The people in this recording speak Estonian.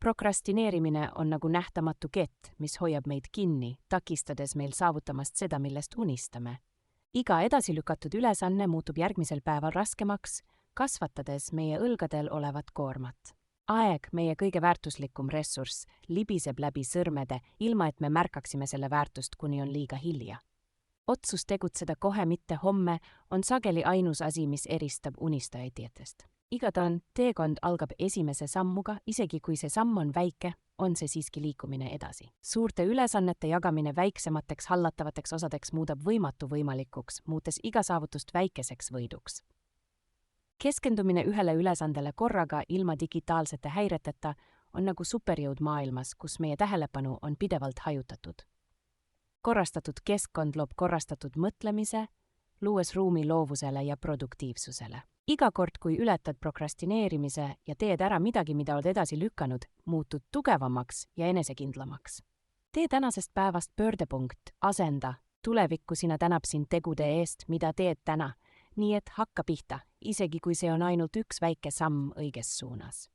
Prokrastineerimine on nagu nähtamatu kett, mis hoiab meid kinni, takistades meil saavutamast seda, millest unistame. Iga edasi lükatud ülesanne muutub järgmisel päeval raskemaks, kasvatades meie õlgadel olevat koormat. Aeg, meie kõige väärtuslikum ressurss, libiseb läbi sõrmede, ilma et me märkaksime selle väärtust, kuni on liiga hilja. Otsus tegutseda kohe, mitte homme, on sageli ainus asi, mis eristab unistajaidjatest. Igatahes teekond algab esimese sammuga, isegi kui see samm on väike, on see siiski liikumine edasi. Suurte ülesannete jagamine väiksemateks hallatavateks osadeks muudab võimatu võimalikuks, muutes iga saavutust väikeseks võiduks. Keskendumine ühele ülesandele korraga ilma digitaalsete häireteta on nagu superjõud maailmas, kus meie tähelepanu on pidevalt hajutatud. Korrastatud keskkond loob korrastatud mõtlemise, luues ruumi loovusele ja produktiivsusele. Iga kord, kui ületad prokrastineerimise ja teed ära midagi, mida oled edasi lükanud, muutud tugevamaks ja enesekindlamaks. Tee tänasest päevast pöördepunkt, asenda, tulevikku sina tänab sind tegude eest, mida teed täna, nii et hakka pihta, isegi kui see on ainult üks väike samm õiges suunas.